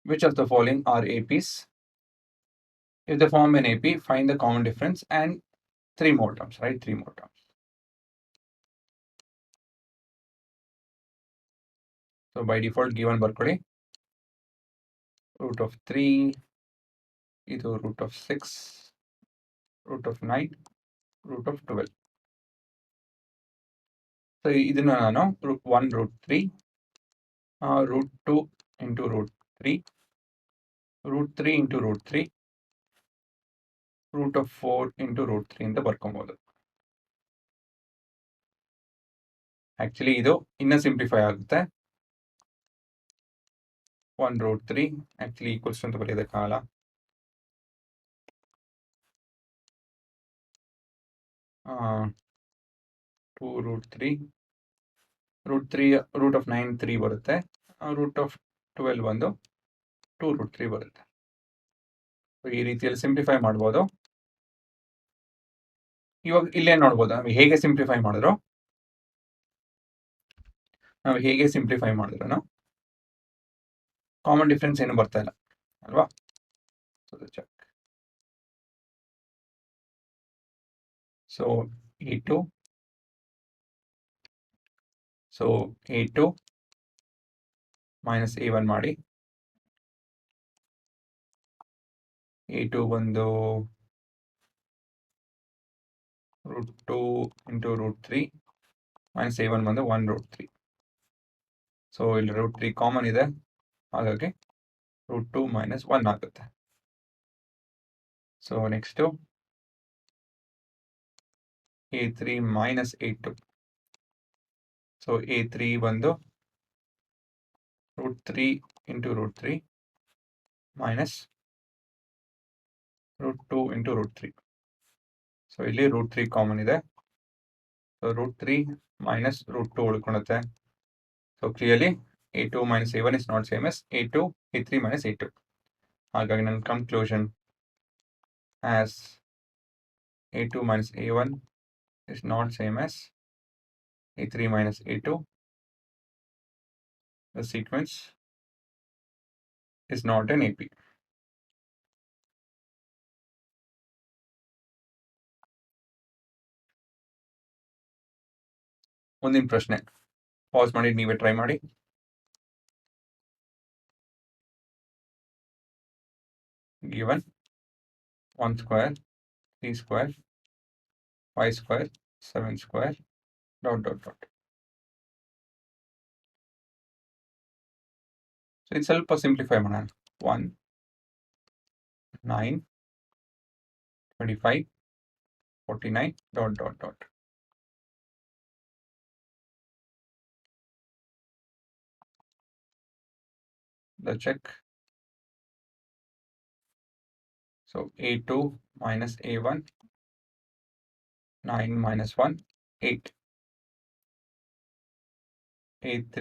Which of the following are APs? If they form an AP, find the common difference and 3 more terms, right? 3 more terms. So by default given ಬರ್ಕೊಳ್ಳಿ root of 3, ಇದು root of 6, root of 9, root of 12. So ಇದನ್ನ ನಾನು root 1 root 3, root 2 into root 3, root 3 into root 3, root of 4 into root 3 ಅಂತ ಬರ್ಕೊಬಹುದು. Actually ಇದು ಇನ್ನ simplify ಆಗುತ್ತೆ. 1 root 3 actually equals to ಅಂತ ಬರೆಯೋದಕ್ಕಾಗಲ್ಲ. 2 root 3 root of 9 3 ಬರುತ್ತೆ. root of 12 ಒಂದು 2 root 3 ಬರುತ್ತೆ. ಈ ರೀತಿಯಲ್ಲಿ ಸಿಂಪ್ಲಿಫೈ ಮಾಡ್ಬೋದು. ಇವಾಗ ಇಲ್ಲೇ ನೋಡ್ಬೋದು ನಾವು ಹೇಗೆ ಸಿಂಪ್ಲಿಫೈ ಮಾಡಿದ್ರು ಕಾಮನ್ ಡಿಫರೆನ್ಸ್ ಏನು ಬರ್ತಾ ಇಲ್ಲ ಅಲ್ವಾ? ಸೊ A2 minus A1 ಮಾಡಿ. A2 ಬಂದು root 2 into root 3 minus A1 ಬಂದು 1 root 3. ಸೊ ಇಲ್ಲಿ root 3 ಕಾಮನ್ ಇದೆ, ಹಾಗಾಗಿ root 2 minus 1 ಆಗುತ್ತೆ. So next A3 minus A2. So A3 ಬಂದು root 3 into root 3 minus root 2 into root 3. So ಇಲ್ಲಿ root 3 common ಇದೆ. ಸೊ root 3 minus root 2 ಉಳ್ಕೊಳುತ್ತೆ. So clearly A2 minus A1 is not same as A3 minus A2. ಹಾಗಾಗಿ ನನ್ನ conclusion as A2 minus A1 is not same as A3 minus A2. The sequence is not an AP. ಮುಂದಿನ ಪ್ರಶ್ನೆ pass ಮಾಡಿ ನೀವೇ try ಮಾಡಿ. given 1 square 3 square 5 square 7 square ... so ಇದು ಸ್ವಲ್ಪ simplify ಮಾಡೋಣ. 1 9 25 49 ... The check. So A2 minus A1 9 minus 1 8. A3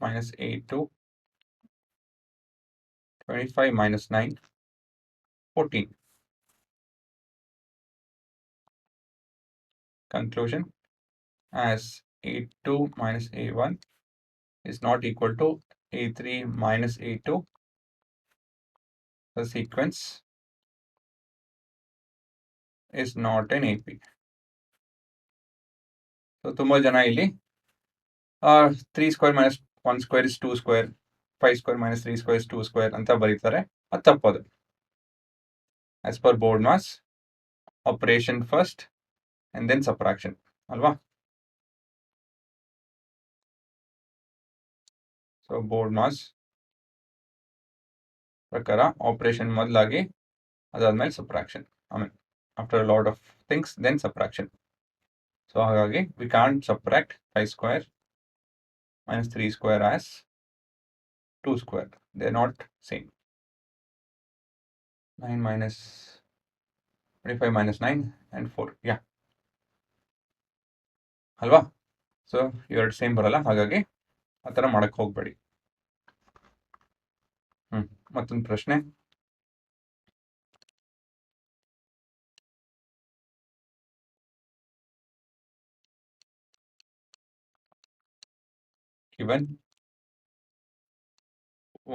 minus A2 25 minus 9 14. Conclusion, as A2 minus A1 is not equal to A3 minus A2, the sequence is not an AP. So ತುಂಬಾ ಜನ ಇಲ್ಲಿ 3 square minus 1 square is 2 square, 5 square minus 3 square is 2 square ಅಂತ ಬರೀತಾರೆ. ಅದು ತಪ್ಪದು. As per board mass, operation first and then subtraction ಅಲ್ವಾ? So BODMAS ಪ್ರಕಾರ operation ಮೊದಲಾಗಿ ಅದಾದ್ಮೇಲೆ ಸಬ್ಟ್ರಾಕ್ಷನ್, ಆಮೇಲೆ after lot of things then subtraction. So ಹಾಗಾಗಿ we can't subtract 5 square minus 3 square as 2 square. They are not same. 9 minus 25 minus 9 and 4. Yeah. ಅಲ್ವಾ? So ಇವೆರಡು same ಬರಲ್ಲ, ಹಾಗಾಗಿ ಆ ಥರ ಮಾಡಕ್ಕೆ ಹೋಗ್ಬೇಡಿ. ಮತ್ತೊಂದು ಪ್ರಶ್ನೆ. given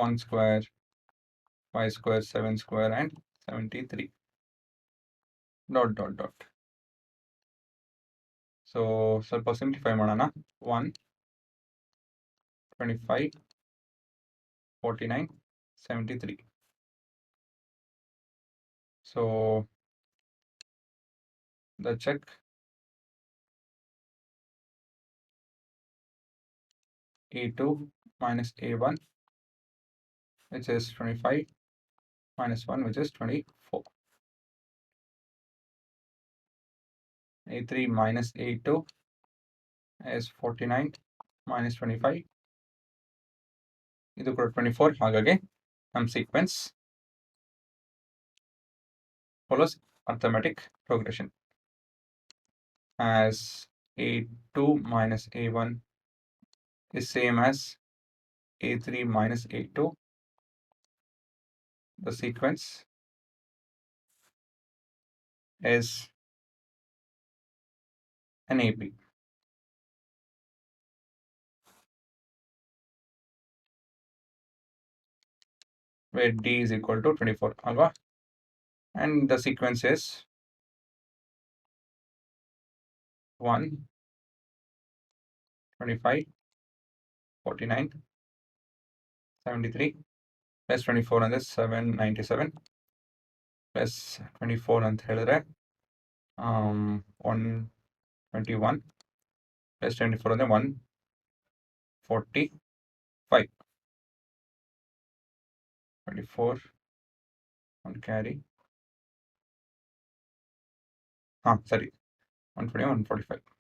1 square 5 square, 7 square, and 73. Dot, dot, dot. So, ಸ್ವಲ್ಪ simplify ಮಾಡೋಣ. 1, 25, 49, 73. So, the check A2 minus A1, which is 25, minus 1, which is 24. A3 minus A2 is 49, minus 25. ಇದು ಕೂಡ 24. ಹಾಗಾಗಿ ನಮ್ಮ sequence follows arithmetic progression as A2 minus A1 is same as A3 minus A2. The sequence is an AP. Where D is equal to 24 alpha, and the sequence is 1, 25, 49, 73 plus 24 and 797 plus 24 ಅಂತ ಹೇಳಿದ್ರೆ 121 plus 24 ಅಂದ್ರೆ 145. 24 1 carry sorry 120 145.